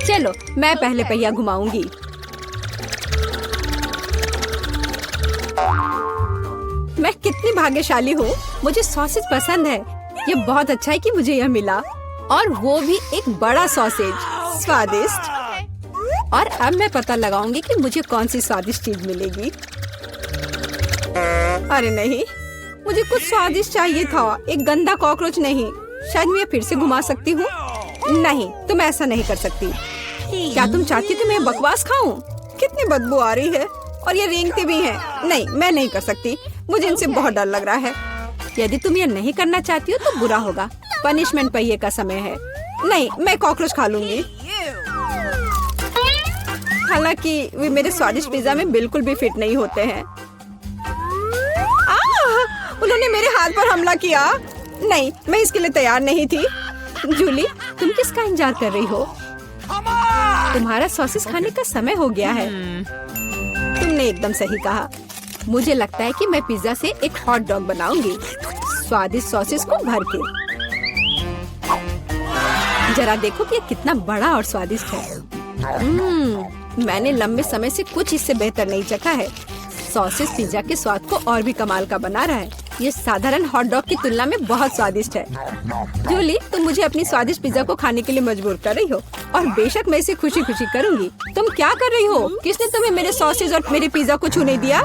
चलो मैं पहले पहिया घुमाऊंगी। मैं कितनी भाग्यशाली हूँ, मुझे सॉसेज पसंद है। ये बहुत अच्छा है कि मुझे यह मिला, और वो भी एक बड़ा सॉसेज, स्वादिष्ट। और अब मैं पता लगाऊंगी कि मुझे कौन सी स्वादिष्ट चीज मिलेगी। अरे नहीं, मुझे कुछ स्वादिष्ट चाहिए था, एक गंदा कॉकरोच नहीं। शायद मैं फिर से घुमा सकती हूँ। नहीं, तुम ऐसा नहीं कर सकती। क्या तुम चाहती हो कि मैं बकवास खाऊं? कितनी बदबू आ रही है, और ये रेंगते भी हैं। नहीं, मैं नहीं कर सकती, मुझे इनसे बहुत डर लग रहा है। यदि तुम ये नहीं करना चाहती हो तो बुरा होगा। पनिशमेंट पहिए का समय है। नहीं, मैं कॉकरोच खा लूंगी। हालांकि वे मेरे स्वादिष्ट पिज्जा में बिल्कुल भी फिट नहीं होते हैं। उन्होंने मेरे हाथ पर हमला किया। नहीं, मैं इसके लिए तैयार नहीं थी। जूली, तुम किसका इंतजार कर रही हो? तुम्हारा सॉसेस खाने का समय हो गया है। तुमने एकदम सही कहा। मुझे लगता है कि मैं पिज्जा से एक हॉट डॉग बनाऊंगी, स्वादिष्ट सॉसेस को भर के। जरा देखो कि ये कितना बड़ा और स्वादिष्ट है। मैंने लंबे समय से कुछ इससे बेहतर नहीं चखा है। सॉसेस पिज्जा के स्वाद को और भी कमाल का बना रहा है। ये साधारण हॉट डॉग की तुलना में बहुत स्वादिष्ट है। जूली, तुम मुझे अपनी स्वादिष्ट पिज्जा को खाने के लिए मजबूर कर रही हो, और बेशक मैं इसे खुशी खुशी करूंगी। तुम क्या कर रही हो? किसने तुम्हें मेरे सॉसेज और मेरे पिज्जा को छूने दिया?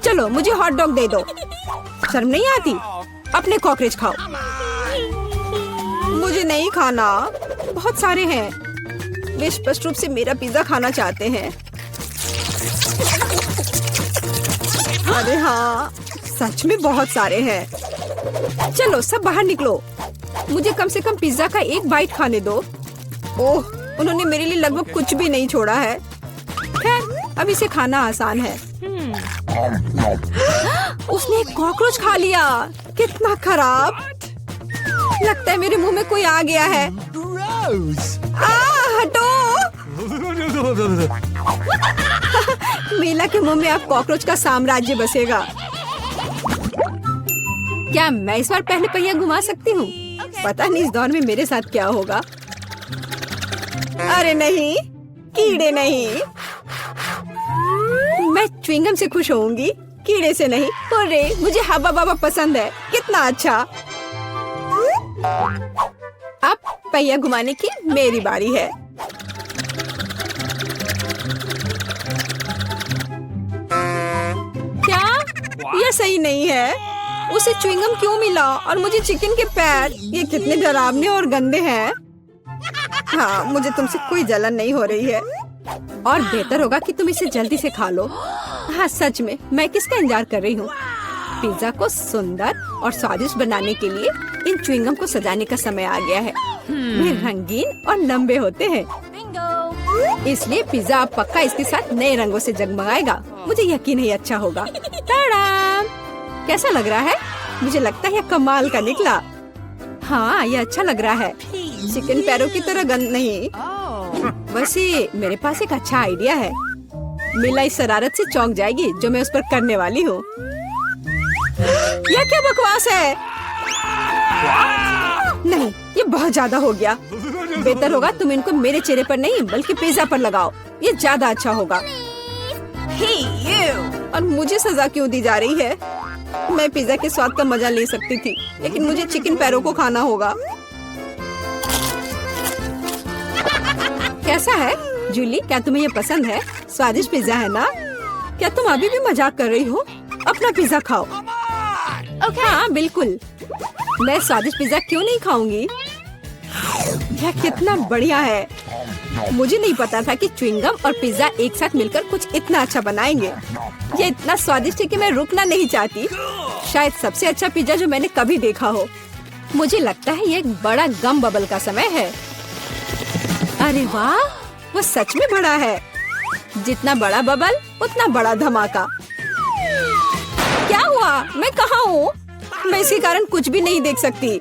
चलो मुझे हॉट डॉग दे दो। शर्म नहीं आती? अपने कॉकरोच खाओ। मुझे नहीं खाना, बहुत सारे हैं। वे स्पष्ट रूप से मेरा पिज्जा खाना चाहते हैं। अरे हाँ, सच में बहुत सारे हैं। चलो सब बाहर निकलो, मुझे कम से कम पिज्जा का एक बाइट खाने दो। ओह, उन्होंने मेरे लिए लगभग कुछ भी नहीं छोड़ा है। खैर, अब इसे खाना आसान है। उसने एक कॉकरोच खा लिया। कितना खराब। लगता है मेरे मुंह में कोई आ गया है। हटो। मीला के मुंह में अब कॉकरोच का साम्राज्य बसेगा। क्या मैं इस बार पहले पहिया घुमा सकती हूँ? पता नहीं इस दौर में मेरे साथ क्या होगा। अरे नहीं, कीड़े नहीं। मैं च्युइंगम से खुश होऊंगी, कीड़े से नहीं। अरे मुझे हब्बा बाबा पसंद है। कितना अच्छा। अब पहिया घुमाने की मेरी बारी है। क्या यह सही नहीं है? उसे च्युइंगम क्यों मिला और मुझे चिकन के पैर? ये कितने डरावने और गंदे हैं। हाँ, मुझे तुमसे कोई जलन नहीं हो रही है, और बेहतर होगा कि तुम इसे जल्दी से खा लो। हाँ सच में, मैं किसका इंतजार कर रही हूँ? पिज्जा को सुंदर और स्वादिष्ट बनाने के लिए इन च्युइंगम को सजाने का समय आ गया है। वे रंगीन और लंबे होते हैं, इसलिए पिज्जा अब पक्का इसके साथ नए रंगों से जगमगाएगा। मुझे यकीन है अच्छा होगा। टाडाम! कैसा लग रहा है? मुझे लगता है यह कमाल का निकला। हाँ, यह अच्छा लग रहा है। चिकन पैरों की तरह गंद नहीं। वैसे मेरे पास एक अच्छा आइडिया है। मीला इस शरारत से चौंक जाएगी जो मैं उस पर करने वाली हूँ। यह क्या बकवास है? नहीं, ये बहुत ज्यादा हो गया। बेहतर होगा तुम इनको मेरे चेहरे पर नहीं बल्कि पिज्जा पर लगाओ, ये ज्यादा अच्छा होगा। और मुझे सजा क्यों दी जा रही है? मैं पिज्जा के स्वाद का मजा ले सकती थी, लेकिन मुझे चिकन पैरों को खाना होगा। कैसा है जूली? क्या तुम्हें ये पसंद है? स्वादिष्ट पिज्जा है ना? क्या तुम अभी भी मजाक कर रही हो? अपना पिज्जा खाओ। हाँ बिल्कुल, मैं स्वादिष्ट पिज्जा क्यों नहीं खाऊंगी? यह कितना बढ़िया है। मुझे नहीं पता था कि च्युइंगम और पिज्जा एक साथ मिलकर कुछ इतना अच्छा बनाएंगे। ये इतना स्वादिष्ट है कि मैं रुकना नहीं चाहती। शायद सबसे अच्छा पिज्जा जो मैंने कभी देखा हो। मुझे लगता है ये एक बड़ा गम बबल का समय है। अरे वाह, वो सच में बड़ा है। जितना बड़ा बबल उतना बड़ा धमाका। क्या हुआ? मैं कहाँ हूँ? मैं इसके कारण कुछ भी नहीं देख सकती।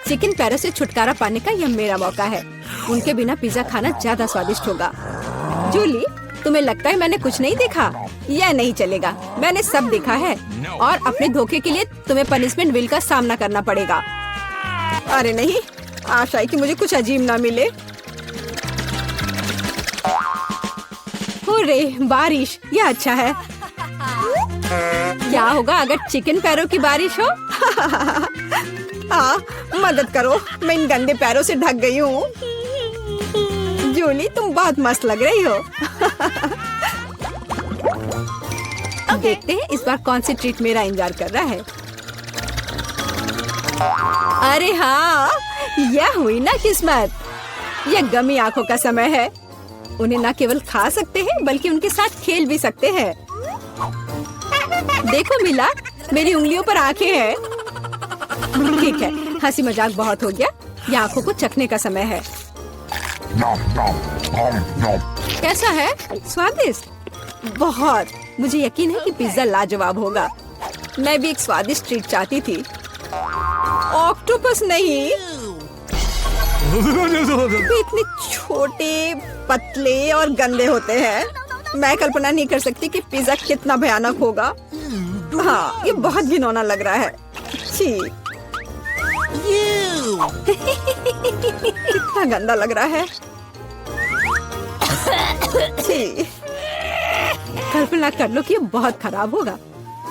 चिकन पैरों से छुटकारा पाने का यह मेरा मौका है। उनके बिना पिज्जा खाना ज्यादा स्वादिष्ट होगा। जूली, तुम्हें लगता है मैंने कुछ नहीं देखा? यह नहीं चलेगा, मैंने सब देखा है, और अपने धोखे के लिए तुम्हें पनिशमेंट बिल का सामना करना पड़ेगा। अरे नहीं, आशा है कि मुझे कुछ अजीब ना मिले। रे बारिश, ये अच्छा है। क्या होगा अगर चिकन पैरों की बारिश हो? मदद करो, मैं इन गंदे पैरों से ढक गई हूँ। जूली तुम बहुत मस्त लग रही हो। देखते हैं इस बार कौन सी ट्रीट मेरा इंतजार कर रहा है। अरे हाँ, यह हुई ना किस्मत। यह गमी आंखों का समय है। उन्हें न केवल खा सकते हैं बल्कि उनके साथ खेल भी सकते हैं। देखो मिला, मेरी उंगलियों पर आंखें हैं। ठीक है, हंसी मजाक बहुत हो गया। ये आंखों को चखने का समय है। कैसा है? स्वादिष्ट? बहुत। मुझे यकीन है कि पिज्जा लाजवाब होगा। मैं भी एक स्वादिष्ट ट्रीट चाहती थी। ऑक्टोपस नहीं। वे इतने छोटे, पतले और गंदे होते हैं। मैं कल्पना नहीं कर सकती कि पिज्जा कितना भयानक होगा। हाँ, ये बहुत घिनौना लग रहा है। छी। कितना गंदा लग रहा है। छी। कल्पना कर लो कि ये बहुत खराब होगा।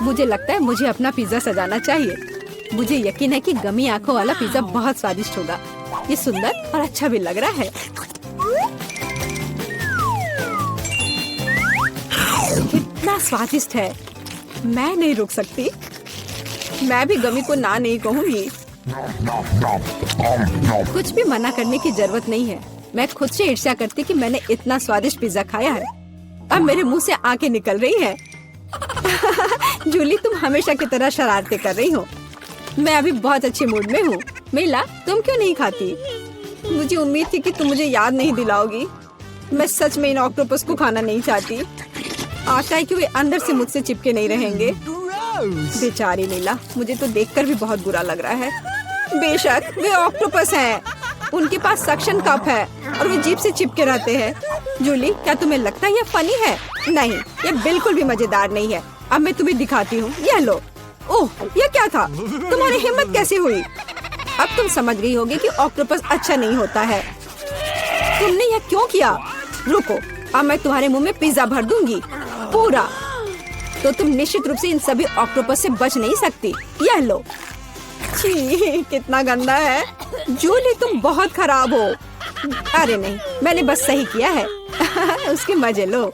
मुझे लगता है मुझे अपना पिज्जा सजाना चाहिए। मुझे यकीन है कि गमी आंखों वाला पिज्जा बहुत स्वादिष्ट होगा। ये सुंदर और अच्छा भी लग रहा है। कितना स्वादिष्ट है। मैं नहीं रुक सकती। मैं भी गमी को ना नहीं कहूँगी। कुछ भी मना करने की जरूरत नहीं है। मैं खुद से ईर्ष्या करती कि मैंने इतना स्वादिष्ट पिज्जा खाया है। अब मेरे मुंह से आंखें निकल रही हैं। जूली तुम हमेशा की तरह शरारतें कर रही हो। मैं अभी बहुत अच्छे मूड में हूँ। मिला, तुम क्यों नहीं खाती? मुझे उम्मीद थी कि तुम मुझे याद नहीं दिलाओगी। मैं सच में इन ऑक्टोपस को खाना नहीं चाहती। आशा है कि वे अंदर से मुझसे चिपके नहीं रहेंगे। बेचारी नीला, मुझे तो देखकर भी बहुत बुरा लग रहा है। बेशक वे ऑक्टोपस हैं। उनके पास सक्शन कप है और वे जीभ से चिपके रहते हैं। जूली, क्या तुम्हें लगता है यह फनी है? नहीं, यह बिल्कुल भी मजेदार नहीं है। अब मैं तुम्हें दिखाती हूँ। यह लो। ओह, यह क्या था? तुम्हारी हिम्मत कैसे हुई? अब तुम समझ गई होगी कि ऑक्टोपस अच्छा नहीं होता है। तुमने यह क्यों किया? रुको, अब मैं तुम्हारे मुंह में पिज्जा भर दूंगी, पूरा। तो तुम निश्चित रूप से इन सभी ऑक्टोपस से बच नहीं सकती। यह लो। छी, कितना गंदा है। जूली तुम बहुत खराब हो। अरे नहीं, मैंने बस सही किया है। उसके मजे लो।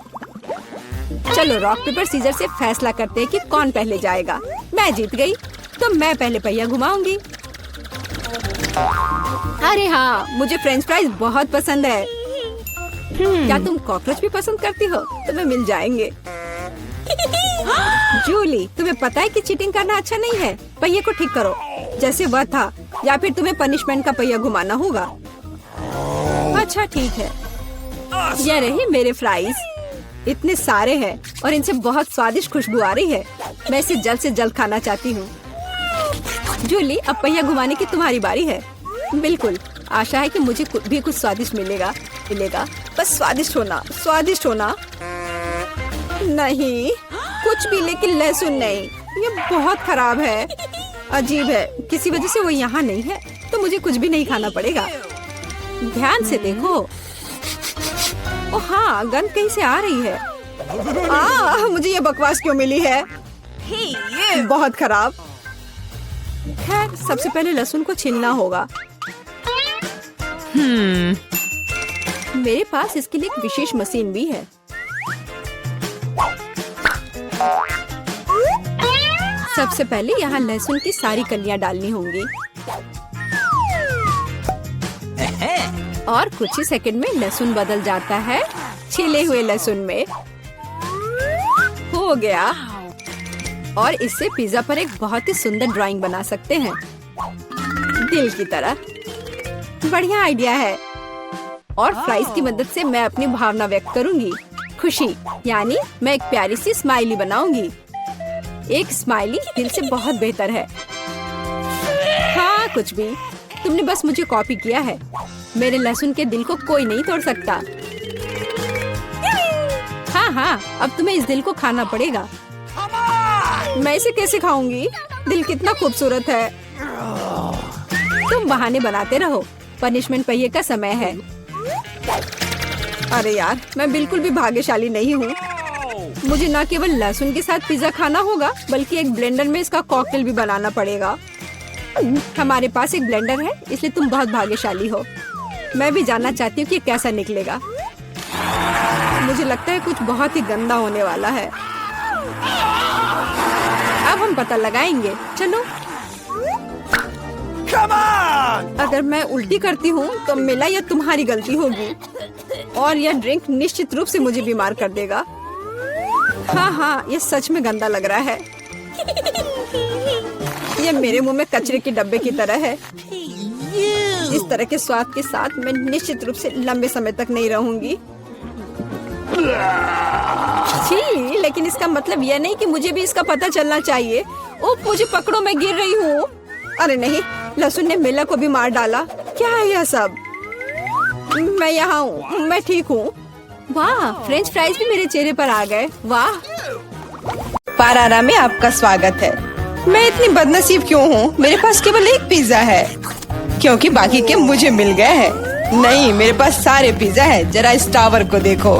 चलो रॉक पेपर सीजर से फैसला करते हैं कि कौन पहले जाएगा। मैं जीत गई तो मैं पहले पहिया घुमाऊंगी। अरे हाँ, मुझे फ्रेंच फ्राइज बहुत पसंद है। क्या तुम कॉकरोच भी पसंद करती हो? तुम्हें मिल जाएंगे। जूली, तुम्हें पता है कि चीटिंग करना अच्छा नहीं है। पहिए को ठीक करो जैसे वह था, या फिर तुम्हें पनिशमेंट का पहिया घुमाना होगा। अच्छा ठीक है। ये रहे मेरे फ्राइज। इतने सारे हैं और इनसे बहुत स्वादिष्ट खुशबू आ रही है। मैं इसे जल्द से जल्द खाना चाहती हूँ। जूली, अब पहिया घुमाने की तुम्हारी बारी है। बिल्कुल, आशा है कि मुझे भी कुछ स्वादिष्ट मिलेगा। बस स्वादिष्ट होना। नहीं, कुछ भी, लेकिन लहसुन नहीं। ये बहुत खराब है। अजीब है, किसी वजह से वो यहाँ नहीं है तो मुझे कुछ भी नहीं खाना पड़ेगा। ध्यान से देखो। ओ हाँ, गंध कहीं से आ रही है। मुझे ये बकवास क्यों मिली है? बहुत खराब। खैर, सबसे पहले लहसुन को छीलना होगा। मेरे पास इसके लिए एक विशेष मशीन भी है। सबसे पहले यहाँ लहसुन की सारी कलियां डालनी होंगी और कुछ ही सेकंड में लहसुन बदल जाता है छिले हुए लहसुन में। हो गया। और इससे पिज्जा पर एक बहुत ही सुंदर ड्राइंग बना सकते हैं, दिल की तरह। बढ़िया आइडिया है। और फ्राइज की मदद से मैं अपनी भावना व्यक्त करूंगी। खुशी, यानी मैं एक प्यारी सी स्माइली बनाऊंगी। एक स्माइली दिल से बहुत बेहतर है। हाँ, कुछ भी। तुमने बस मुझे कॉपी किया है। मेरे लहसुन के दिल को कोई नहीं तोड़ सकता। हाँ, अब तुम्हें इस दिल को खाना पड़ेगा। मैं इसे कैसे खाऊंगी? दिल कितना खूबसूरत है। तुम बहाने बनाते रहो। पनिशमेंट पहिए का समय है। अरे यार, मैं बिल्कुल भी भाग्यशाली नहीं हूँ। मुझे न केवल लहसुन के साथ पिज्जा खाना होगा, बल्कि एक ब्लेंडर में इसका कॉकटेल भी बनाना पड़ेगा। हमारे पास एक ब्लेंडर है, इसलिए तुम बहुत भाग्यशाली हो। मैं भी जानना चाहती हूँ कि कैसा निकलेगा। मुझे लगता है कुछ बहुत ही गंदा होने वाला है। अब हम पता लगाएंगे। चलो। अगर मैं उल्टी करती हूँ तो मेरा या तुम्हारी गलती होगी, और यह ड्रिंक निश्चित रूप से मुझे बीमार कर देगा। हाँ, ये सच में गंदा लग रहा है। ये मेरे मुंह में कचरे के डब्बे की तरह है। इस तरह के स्वाद के साथ मैं निश्चित रूप से लंबे समय तक नहीं रहूंगी। छी, लेकिन इसका मतलब यह नहीं कि मुझे भी इसका पता चलना चाहिए। ओह, मुझे पकड़ो, मैं गिर रही हूँ। अरे नहीं, लहसुन ने मिला को भी मार डाला। क्या है यह सब? मैं यहाँ हूँ, मैं ठीक हूँ। वाह, फ्रेंच फ्राइज भी मेरे चेहरे पर आ गए। वाह। पारारा में आपका स्वागत है। मैं इतनी बदनसीब क्यों हूँ? मेरे पास केवल एक पिज्जा है, क्योंकि बाकी के मुझे मिल गए हैं। नहीं, मेरे पास सारे पिज्जा है। जरा इस टावर को देखो।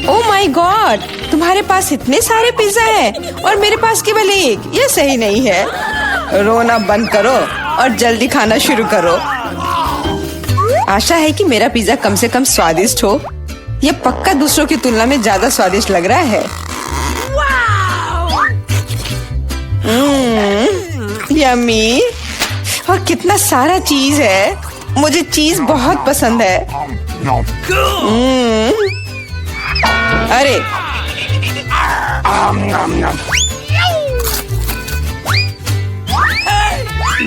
ओह माय गॉड, तुम्हारे पास इतने सारे पिज्जा हैं और मेरे पास केवल एक। ये सही नहीं है। रोना बंद करो और जल्दी खाना शुरू करो। आशा है कि मेरा पिज्जा कम से कम स्वादिष्ट हो। ये पक्का दूसरों की तुलना में ज्यादा स्वादिष्ट लग रहा है। यम्मी। और कितना सारा चीज है। मुझे चीज बहुत पसंद है। अरे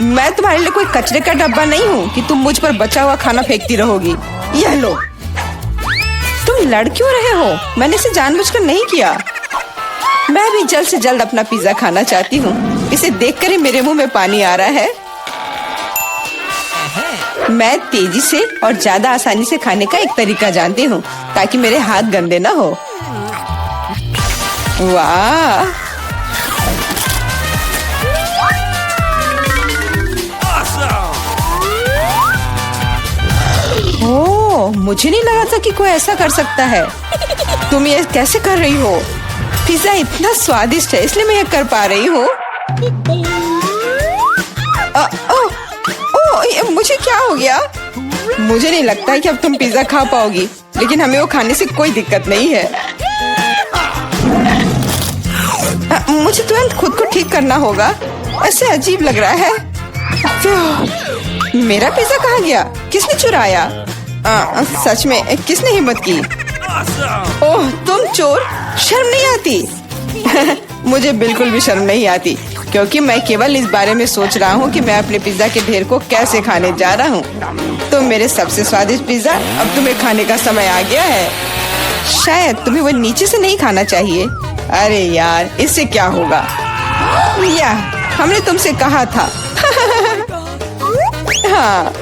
मैं तुम्हारे लिए कोई कचरे का डब्बा नहीं हूँ कि तुम मुझ पर बचा हुआ खाना फेंकती रहोगी। यह लो। तुम लड़ क्यों रहे हो? मैंने इसे जानबूझकर नहीं किया। मैं भी जल्द से जल्द अपना पिज्जा खाना चाहती हूँ। इसे देखकर ही मेरे मुंह में पानी आ रहा है। मैं तेजी से और ज्यादा आसानी से खाने का एक तरीका जानती हूँ, ताकि मेरे हाथ गंदे ना हो। वाह, ओह, मुझे नहीं लगा था कि कोई ऐसा कर सकता है। तुम ये कैसे कर रही हो? पिज्जा इतना स्वादिष्ट है, इसलिए मैं ये कर पा रही हूँ। मुझे क्या हो गया? मुझे नहीं लगता है कि अब तुम पिज्जा खा पाओगी, लेकिन हमें वो खाने से कोई दिक्कत नहीं है। मुझे तुरंत खुद को ठीक करना होगा। ऐसे अजीब लग रहा है। मेरा पिज्जा कहाँ गया? किसने चुराया? सच में किसने हिम्मत की? ओह, तुम चोर! शर्म नहीं आती? मुझे बिल्कुल भी शर्म नहीं आती, क्योंकि मैं केवल इस बारे में सोच रहा हूँ कि मैं अपने पिज्जा के ढेर को कैसे खाने जा रहा हूँ। तो मेरे सबसे स्वादिष्ट पिज्जा अब तुम्हें खाने का समय आ गया है। शायद तुम्हें वो नीचे से नहीं खाना चाहिए। अरे यार, इससे क्या होगा? या हमने तुमसे कहा था। हाँ,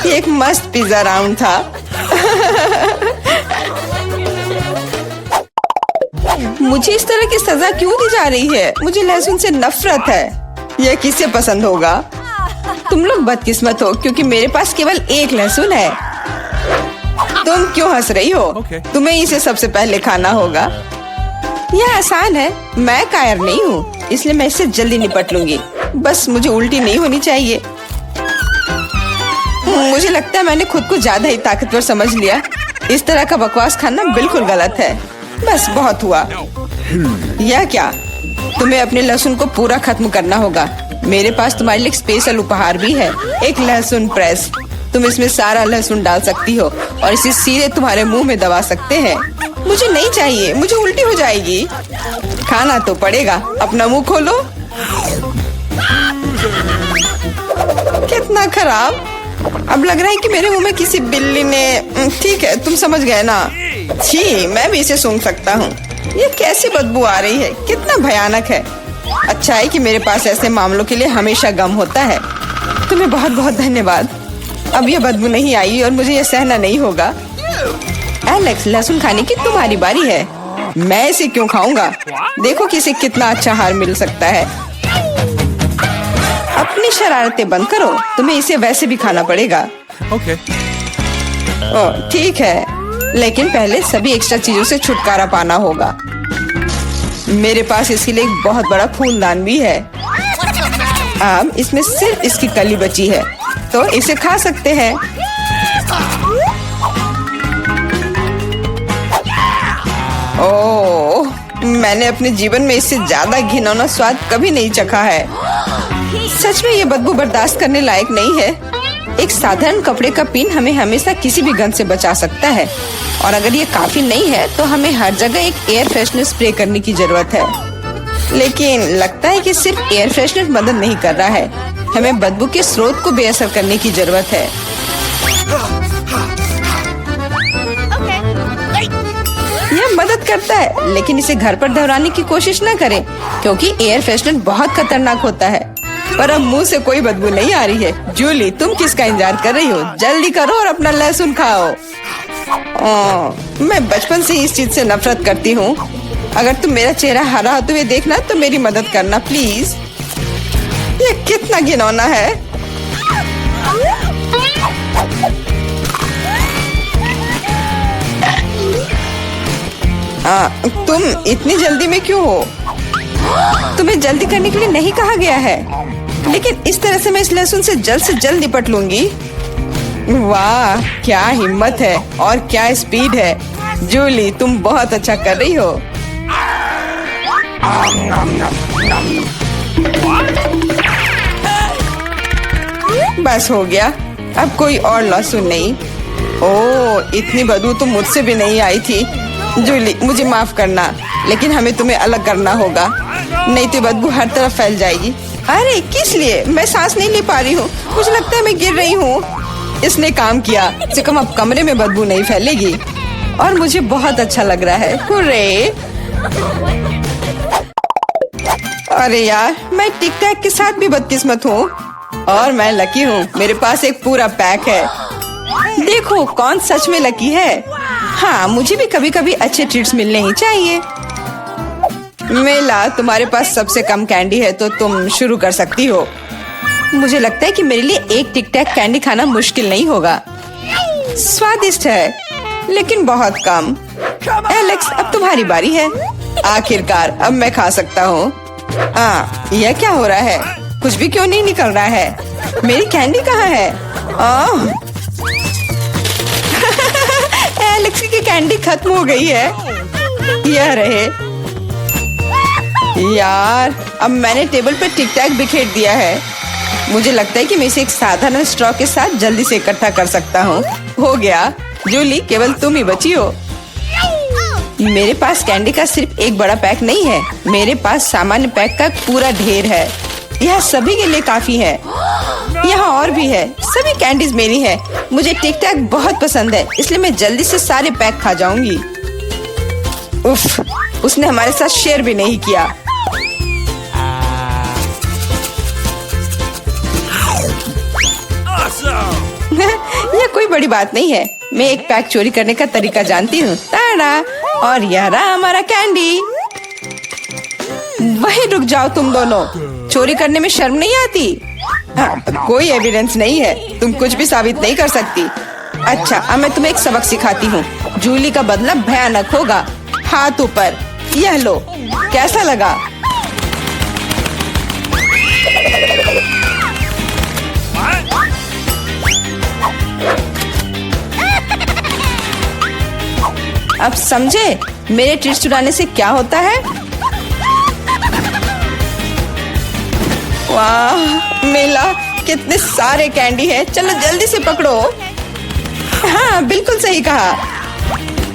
ये एक मस्त पिज्जा राउंड था। मुझे इस तरह की सजा क्यों दी जा रही है? मुझे लहसुन से नफरत है। यह किसे पसंद होगा? तुम लोग बदकिस्मत हो, क्योंकि मेरे पास केवल एक लहसुन है। तुम क्यों हंस रही हो? तुम्हें इसे सबसे पहले खाना होगा। यह आसान है। मैं कायर नहीं हूँ, इसलिए मैं इससे जल्दी निपट लूंगी। बस मुझे उल्टी नहीं होनी चाहिए। मुझे लगता है मैंने खुद को ज्यादा ही ताकतवर समझ लिया। इस तरह का बकवास खाना बिल्कुल गलत है। बस बहुत हुआ। यह क्या? तुम्हें अपने लहसुन को पूरा खत्म करना होगा। मेरे पास तुम्हारे लिए एक स्पेशल उपहार भी है, एक लहसुन प्रेस। तुम इसमें सारा लहसुन डाल सकती हो और इसे सीधे तुम्हारे मुंह में दबा सकते हैं। मुझे नहीं चाहिए, मुझे उल्टी हो जाएगी। खाना तो पड़ेगा। अपना मुंह खोलो। कितना खराब। अब लग रहा है कि मेरे मुंह में किसी बिल्ली ने। ठीक है, तुम समझ गए ना। छी, मैं भी इसे सूंघ सकता हूँ। ये कैसी बदबू आ रही है? कितना भयानक है। अच्छा है कि मेरे पास ऐसे मामलों के लिए हमेशा गम होता है। तुम्हें बहुत बहुत धन्यवाद। अब यह बदबू नहीं आई और मुझे यह सहना नहीं होगा। एलेक्स, लहसुन खाने की तुम्हारी बारी है। मैं इसे क्यों खाऊंगा? देखो कि इसे कितना अच्छा आहार मिल सकता है। अपनी शरारतें बंद करो, तुम्हें इसे वैसे भी खाना पड़ेगा। ठीक है, लेकिन पहले सभी एक्स्ट्रा चीजों से छुटकारा पाना होगा। मेरे पास इसके लिए एक बहुत बड़ा फूलदान भी है। अब इसमें सिर्फ इसकी कली बची है, तो इसे खा सकते हैं। ओह, मैंने अपने जीवन में इससे ज्यादा घिनौना स्वाद कभी नहीं चखा है। सच में ये बदबू बर्दाश्त करने लायक नहीं है। एक साधारण कपड़े का पिन हमें हमेशा किसी भी गंध से बचा सकता है, और अगर ये काफी नहीं है तो हमें हर जगह एक एयर फ्रेशनर स्प्रे करने की जरूरत है। लेकिन लगता है कि सिर्फ एयर फ्रेशनर मदद नहीं कर रहा है, हमें बदबू के स्रोत को बेअसर करने की जरूरत है। यह मदद करता है, लेकिन इसे घर पर दोहराने की कोशिश न करें, क्योंकि एयर फ्रेशनर बहुत खतरनाक होता है। पर अब मुंह से कोई बदबू नहीं आ रही है। जूली, तुम किसका इंतजार कर रही हो? जल्दी करो और अपना लहसुन खाओ। मैं बचपन से ही इस चीज से नफरत करती हूँ। अगर तुम मेरा चेहरा हरा होते हुए देखना तो मेरी मदद करना प्लीज। ये कितना घिनौना है। तुम इतनी जल्दी में क्यों हो? तुम्हें जल्दी करने के लिए नहीं कहा गया है, लेकिन इस तरह से मैं इस लहसुन से जल्द निपट लूंगी। वाह, क्या हिम्मत है और क्या स्पीड है। जूली, तुम बहुत अच्छा कर रही हो। बस हो गया, अब कोई और लहसुन नहीं। ओह, इतनी बदबू तो मुझसे भी नहीं आई थी। जूली, मुझे माफ करना, लेकिन हमें तुम्हें अलग करना होगा, नहीं तो बदबू हर तरफ फैल जाएगी। अरे किस लिए? मैं सांस नहीं ले पा रही हूँ। मुझे लगता है मैं गिर रही हूँ। इसने काम किया। से कम अब कमरे में बदबू नहीं फैलेगी, और मुझे बहुत अच्छा लग रहा है। हुर्रे! अरे यार, मैं टिक टैक के साथ भी बदकिस्मत हूँ, और मैं लकी हूँ। मेरे पास एक पूरा पैक है। देखो कौन सच में लकी है। हाँ, मुझे भी कभी कभी अच्छे ट्रीट्स मिलने ही चाहिए। मेला, तुम्हारे पास सबसे कम कैंडी है, तो तुम शुरू कर सकती हो। मुझे लगता है कि मेरे लिए एक टिक टैक कैंडी खाना मुश्किल नहीं होगा। स्वादिष्ट है, लेकिन बहुत कम। एलेक्स, अब तुम्हारी बारी है। आखिरकार अब मैं खा सकता हूँ। यह क्या हो रहा है? कुछ भी क्यों नहीं निकल रहा है? मेरी कैंडी कहाँ है? एलेक्स की कैंडी खत्म हो गई है। यह रहे। यार, अब मैंने टेबल पर टिक टैक बिखेर दिया है। मुझे लगता है कि मैं इसे एक साधारण स्ट्रॉ के साथ जल्दी से इकट्ठा कर सकता हूँ। हो गया। जूली, केवल तुम ही बची हो। मेरे पास कैंडी का सिर्फ एक बड़ा पैक नहीं है, मेरे पास सामान्य पैक का पूरा ढेर है। यह सभी के लिए काफी है। यहाँ और भी है। सभी कैंडीज मेरी है। मुझे टिक टैक बहुत पसंद है, इसलिए मैं जल्दी से सारे पैक खा जाऊंगी। उफ, उसने हमारे साथ शेयर भी नहीं किया। यह कोई बड़ी बात नहीं है। मैं एक पैक चोरी करने का तरीका जानती हूँ। ताड़ा! और यह रहा हमारा कैंडी। वहीं रुक जाओ तुम दोनों। चोरी करने में शर्म नहीं आती? कोई एविडेंस नहीं है, तुम कुछ भी साबित नहीं कर सकती। अच्छा, अब मैं तुम्हें एक सबक सिखाती हूँ। जूली का बदला भयानक होगा। हाथ ऊपर। यह लो, कैसा लगा? अब समझे मेरे ट्रीट चुराने से क्या होता है? वाह मेला, कितने सारे कैंडी है। चलो जल्दी से पकड़ो। हाँ, बिल्कुल सही कहा।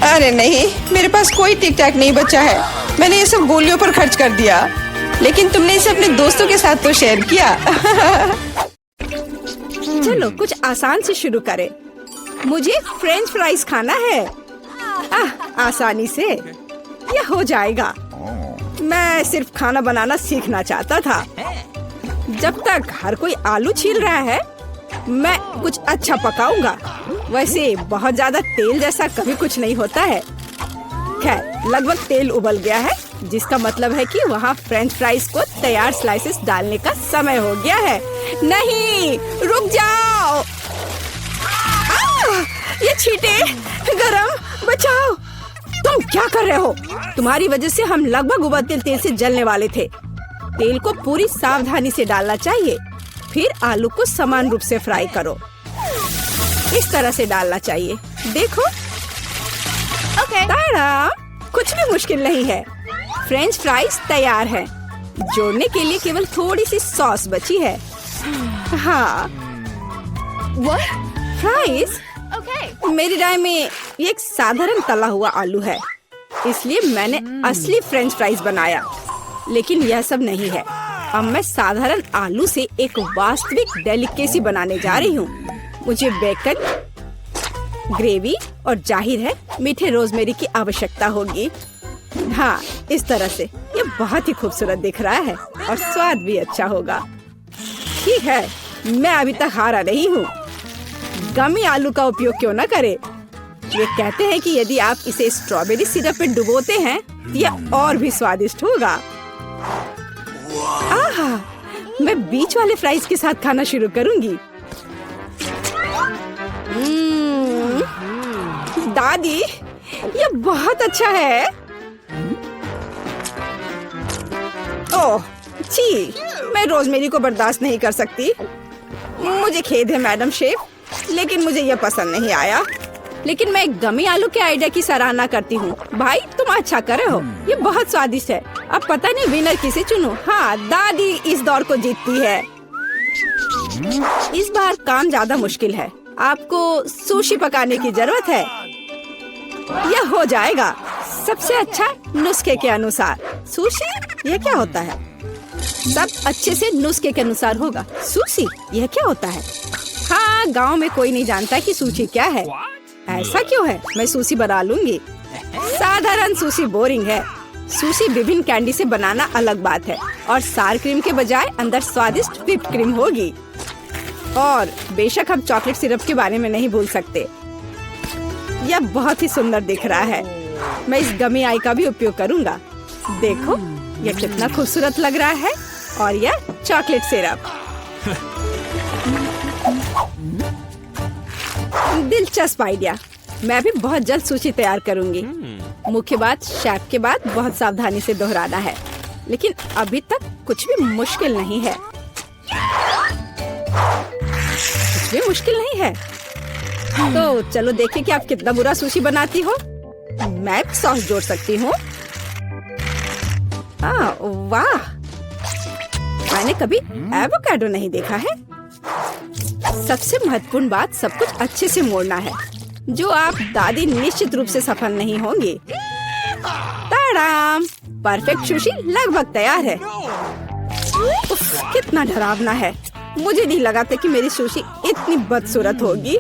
अरे नहीं, मेरे पास कोई टिक टैक नहीं बचा है। मैंने ये सब गोलियों पर खर्च कर दिया। लेकिन तुमने इसे अपने दोस्तों के साथ तो शेयर किया। चलो कुछ आसान से शुरू करें। मुझे फ्रेंच फ्राइज खाना है। आसानी से यह हो जाएगा। मैं सिर्फ खाना बनाना सीखना चाहता था। जब तक हर कोई आलू छील रहा है, मैं कुछ अच्छा पकाऊंगा। वैसे बहुत ज्यादा तेल जैसा कभी कुछ नहीं होता है। खैर, लगभग तेल उबल गया है, जिसका मतलब है कि वहाँ फ्रेंच फ्राइज को तैयार स्लाइसेस डालने का समय हो गया है। नहीं, रुक जाओ। ये छींटे गरम, बचाओ। तुम क्या कर रहे हो? तुम्हारी वजह से हम लगभग उबलते तेल से जलने वाले थे। तेल को पूरी सावधानी से डालना चाहिए। फिर आलू को समान रूप से फ्राई करो। इस तरह से डालना चाहिए। देखो, ताड़ा, कुछ भी मुश्किल नहीं है। फ्रेंच फ्राइज तैयार है। जोड़ने के लिए केवल थोड़ी सी सॉस बची है। हाँ, फ्राइज मेरी राय में ये एक साधारण तला हुआ आलू है, इसलिए मैंने असली फ्रेंच फ्राइज बनाया। लेकिन यह सब नहीं है। अब मैं साधारण आलू से एक वास्तविक डेलिकेसी बनाने जा रही हूँ। मुझे बेकन, ग्रेवी और जाहिर है मीठे रोजमेरी की आवश्यकता होगी। हाँ, इस तरह से ये बहुत ही खूबसूरत दिख रहा है और स्वाद भी अच्छा होगा। ठीक है, मैं अभी तक हारा नहीं हूँ। गमी आलू का उपयोग क्यों न करें? ये कहते हैं कि यदि आप इसे स्ट्रॉबेरी सिरप में डुबोते हैं तो यह और भी स्वादिष्ट होगा। आहा, मैं बीच वाले फ्राइज के साथ खाना शुरू करूंगी। दादी, ये बहुत अच्छा है। ओह, छी, मैं रोजमेरी को बर्दाश्त नहीं कर सकती। मुझे खेद है मैडम शेफ, लेकिन मुझे यह पसंद नहीं आया। लेकिन मैं गमी आलू के आइडिया की सराहना करती हूँ। भाई, तुम अच्छा कर रहे हो। ये बहुत स्वादिष्ट है। अब पता नहीं विनर किसे चुनूं। हाँ, दादी इस दौर को जीतती है। इस बार काम ज्यादा मुश्किल है। आपको सुशी पकाने की जरूरत है। यह हो जाएगा सबसे अच्छा नुस्खे के अनुसार। सुशी, यह क्या होता है? सब अच्छे से नुस्खे के अनुसार होगा। सुशी, यह क्या होता है? हाँ, गांव में कोई नहीं जानता कि सुशी क्या है। ऐसा क्यों है? मैं सुशी बना लूंगी। साधारण सुशी बोरिंग है। सुशी विभिन्न कैंडी से बनाना अलग बात है और सार क्रीम के बजाय अंदर स्वादिष्ट व्हिप्ड क्रीम होगी। और बेशक हम चॉकलेट सिरप के बारे में नहीं भूल सकते। यह बहुत ही सुंदर दिख रहा है। मैं इस गमी आई का भी उपयोग करूंगा। देखो, यह कितना खूबसूरत लग रहा है। और यह चॉकलेट सिरप। दिलचस्प आइडिया। मैं भी बहुत जल्द सूची तैयार करूंगी। मुख्य बात शेफ के बाद बहुत सावधानी से दोहराना है। लेकिन अभी तक कुछ भी मुश्किल नहीं है। कुछ भी मुश्किल नहीं है। तो चलो देखें कि आप कितना बुरा सुशी बनाती हो। मैं भी सॉस जोड़ सकती हूँ। वाह, मैंने कभी एवोकाडो नहीं देखा है। सबसे महत्वपूर्ण बात, सब कुछ अच्छे से मोड़ना है। जो आप दादी निश्चित रूप से सफल नहीं होंगे। ताड़ाम, परफेक्ट सुशी लगभग तैयार है। उफ, कितना डरावना है। मुझे नहीं लगा था कि मेरी सुशी इतनी बदसूरत होगी।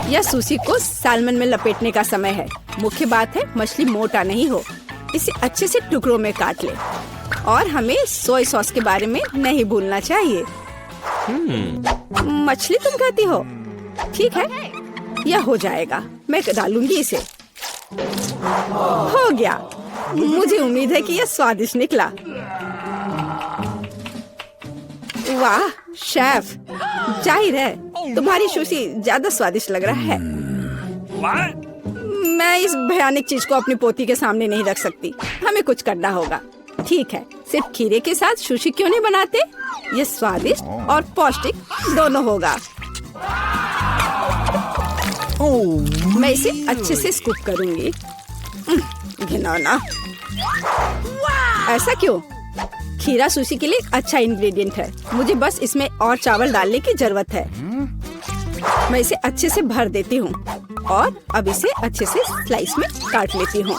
यह सुशी को सालमन में लपेटने का समय है। मुख्य बात है मछली मोटा नहीं हो। इसे अच्छे से टुकड़ों में काट ले। और हमें सोया सॉस के बारे में नहीं भूलना चाहिए। मछली तुम खाती हो? ठीक है, यह हो जाएगा। मैं डालूंगी इसे। हो गया। मुझे उम्मीद है कि यह स्वादिष्ट निकला। वाह शेफ, जाहिर है तुम्हारी सुशी ज्यादा स्वादिष्ट लग रहा है। मैं इस भयानक चीज को अपनी पोती के सामने नहीं रख सकती। हमें कुछ करना होगा। ठीक है, सिर्फ खीरे के साथ सुशी क्यों नहीं बनाते? ये स्वादिष्ट और पौष्टिक दोनों होगा। मैं इसे अच्छे से स्कूप करूंगी। घिनौना। ऐसा क्यों? खीरा सुशी के लिए अच्छा इंग्रेडिएंट है। मुझे बस इसमें और चावल डालने की जरूरत है। मैं इसे अच्छे से भर देती हूँ और अब इसे अच्छे से स्लाइस में काट लेती हूँ।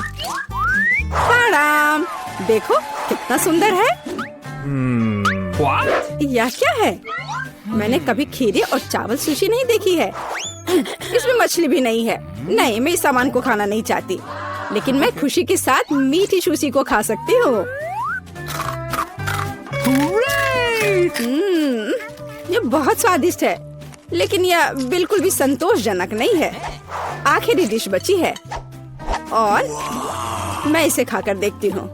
देखो कितना सुंदर है। यह क्या है? मैंने कभी खीरे और चावल सुशी नहीं देखी है। इसमें मछली भी नहीं है। नहीं, मैं इस सामान को खाना नहीं चाहती। लेकिन मैं खुशी के साथ मीठी सुशी को खा सकती हूँ। ये बहुत स्वादिष्ट है, लेकिन यह बिल्कुल भी संतोषजनक नहीं है। आखिरी डिश बची है और मैं इसे खाकर देखती हूँ।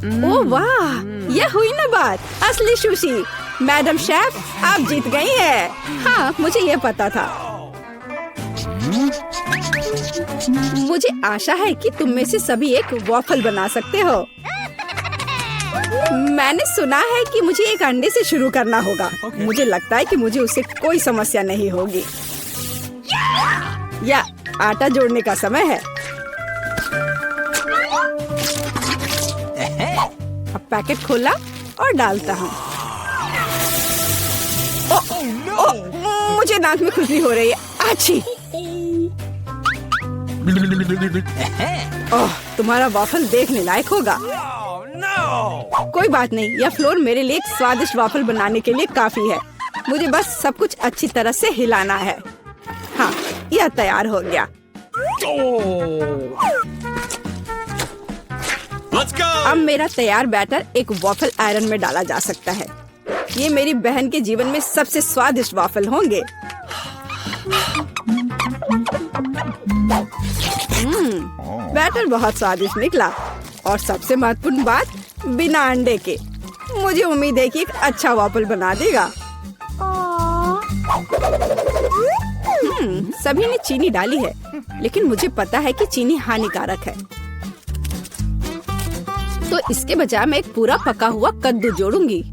ओह वाह, यह हुई ना बात। असली सुशी। मैडम शेफ, आप जीत गई हैं। हाँ, मुझे यह पता था। मुझे आशा है कि तुम में से सभी एक वॉफल बना सकते हो। मैंने सुना है कि मुझे एक अंडे से शुरू करना होगा। मुझे लगता है कि मुझे उससे कोई समस्या नहीं होगी। या आटा जोड़ने का समय है। अब पैकेट खोला और डालता हूँ। मुझे नाक में खुजली हो रही है। आछी। ओह, तुम्हारा वॉफल देखने लायक होगा। कोई बात नहीं, यह फ्लोर मेरे लिए एक स्वादिष्ट वॉफल बनाने के लिए काफी है। मुझे बस सब कुछ अच्छी तरह से हिलाना है। हाँ, यह तैयार हो गया। अब मेरा तैयार बैटर एक वॉफल आयरन में डाला जा सकता है। ये मेरी बहन के जीवन में सबसे स्वादिष्ट वॉफल होंगे। बैटर बहुत स्वादिष्ट निकला और सबसे महत्वपूर्ण बात, बिना अंडे के। मुझे उम्मीद है कि एक अच्छा वॉफल बना देगा। सभी ने चीनी डाली है, लेकिन मुझे पता है कि चीनी हानिकारक है। तो इसके बजाय मैं एक पूरा पका हुआ कद्दू जोड़ूंगी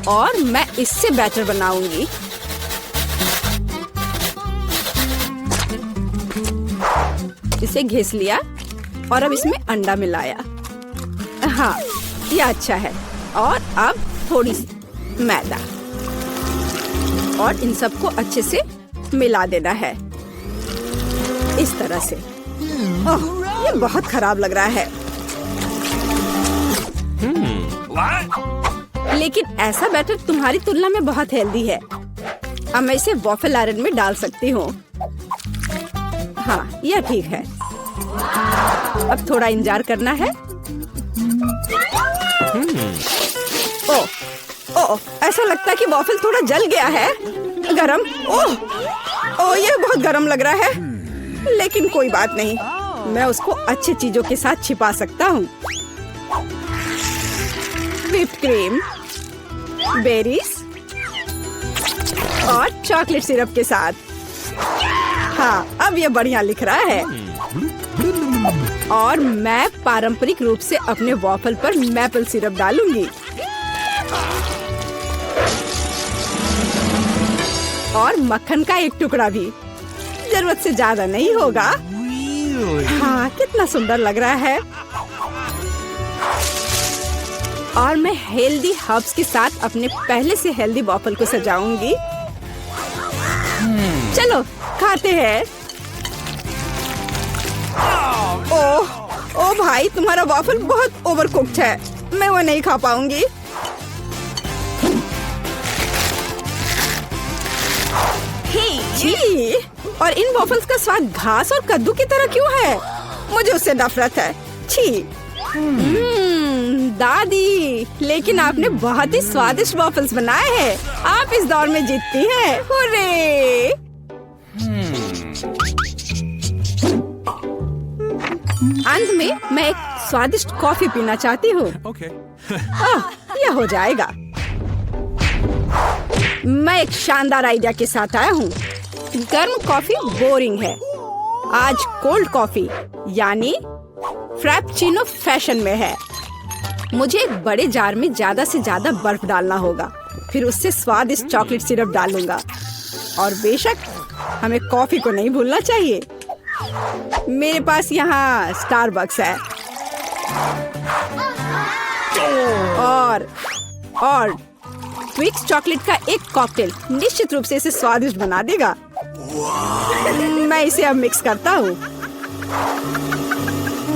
और मैं इससे बैटर बनाऊंगी। इसे घिस लिया और अब इसमें अंडा मिलाया। हाँ, ये अच्छा है। और अब थोड़ी सी मैदा और इन सबको अच्छे से मिला देना है, इस तरह से। ओह, ये बहुत खराब लग रहा है। लेकिन ऐसा बैटर तुम्हारी तुलना में बहुत हेल्दी है। अब मैं इसे वॉफल आयरन में डाल सकती हूँ। हाँ, यह ठीक है। अब थोड़ा इंतजार करना है। ओह, ओह, ऐसा लगता है कि वॉफल थोड़ा जल गया है। गरम। ओह, ओह, यह बहुत गरम लग रहा है। लेकिन कोई बात नहीं, मैं उसको अच्छी चीजों के साथ छिपा सकता हूँ। व्हिप्ड क्रीम, बेरीज और चॉकलेट सिरप के साथ। हाँ, अब ये बढ़िया लिख रहा है। और मैं पारंपरिक रूप से अपने वॉफल पर मैपल सिरप डालूंगी और मक्खन का एक टुकड़ा भी। जरूरत से ज्यादा नहीं होगा। हाँ, कितना सुंदर लग रहा है। और मैं हेल्दी हर्ब्स के साथ अपने पहले से हेल्दी वॉफल को सजाऊंगी। चलो खाते हैं। ओह, ओ भाई, तुम्हारा वॉफल बहुत ओवरकुक्ड है। मैं वो नहीं खा पाऊंगी। छी, और इन वॉफल्स का स्वाद घास और कद्दू की तरह क्यों है? मुझे उससे नफरत है। छी। दादी, लेकिन आपने बहुत ही स्वादिष्ट वॉफल्स बनाए हैं। आप इस दौर में जीतती हैं। हुर्रे! अंत में मैं एक स्वादिष्ट कॉफी पीना चाहती हूँ। यह हो जाएगा। मैं एक शानदार आइडिया के साथ आया हूँ। गर्म कॉफी बोरिंग है। आज कोल्ड कॉफी यानी फ्रैप्पुचिनो फैशन में है। मुझे एक बड़े जार में ज्यादा से ज्यादा बर्फ डालना होगा। फिर उससे स्वादिष्ट चॉकलेट सिरप डालूंगा। और बेशक हमें कॉफी को नहीं भूलना चाहिए। मेरे पास यहाँ स्टारबक्स है। और ट्विक्स चॉकलेट का एक कॉकटेल निश्चित रूप से इसे स्वादिष्ट बना देगा। मैं इसे अब मिक्स करता हूँ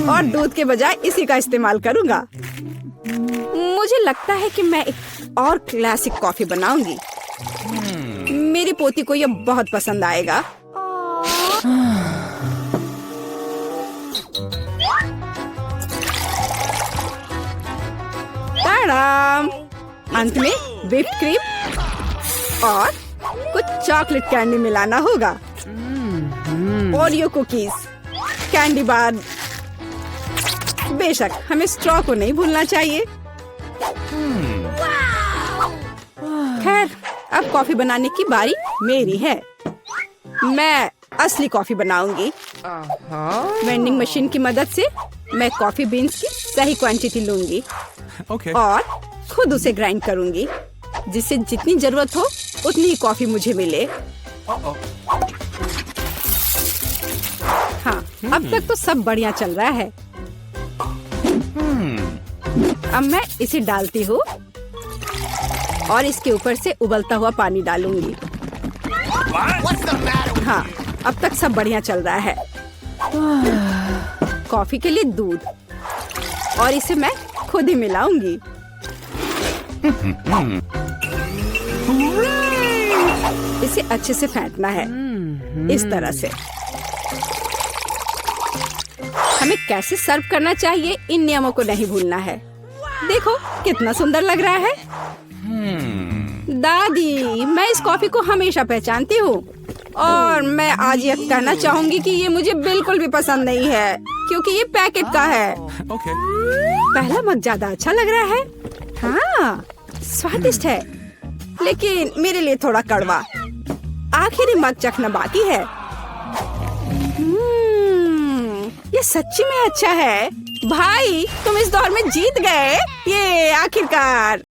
और दूध के बजाय इसी का इस्तेमाल करूँगा। मुझे लगता है कि मैं एक और क्लासिक कॉफी बनाऊंगी। मेरी पोती को यह बहुत पसंद आएगा। ताड़ाम! अंत में व्हिप्ड क्रीम और कुछ चॉकलेट कैंडी मिलाना होगा। Oreo cookies, candy bar. बेशक हमें स्ट्रॉ को नहीं भूलना चाहिए। खैर, अब कॉफी बनाने की बारी मेरी है। मैं असली कॉफी बनाऊंगी। वेंडिंग मशीन की मदद से मैं कॉफी बीन्स की सही क्वांटिटी लूंगी Okay. और खुद उसे ग्राइंड करूंगी, जिससे जितनी जरूरत हो उतनी ही कॉफी मुझे मिले। हाँ, अब तक तो सब बढ़िया चल रहा है। अब मैं इसे डालती हूँ और इसके ऊपर से उबलता हुआ पानी डालूंगी। हाँ, अब तक सब बढ़िया चल रहा है। कॉफी के लिए दूध और इसे मैं खुद ही मिलाऊंगी। इसे अच्छे से फेंटना है, इस तरह से। हमें कैसे सर्व करना चाहिए, इन नियमों को नहीं भूलना है। देखो कितना सुंदर लग रहा है। दादी, मैं इस कॉफी को हमेशा पहचानती हूँ और मैं आज ये कहना चाहूंगी कि ये मुझे बिल्कुल भी पसंद नहीं है, क्योंकि ये पैकेट का है। Okay. पहला मग ज्यादा अच्छा लग रहा है। हाँ, स्वादिष्ट है, लेकिन मेरे लिए थोड़ा कड़वा। आखिरी मग चखना बाकी है। ये सच्ची में अच्छा है। भाई, तुम इस दौर में जीत गए। ये आखिरकार।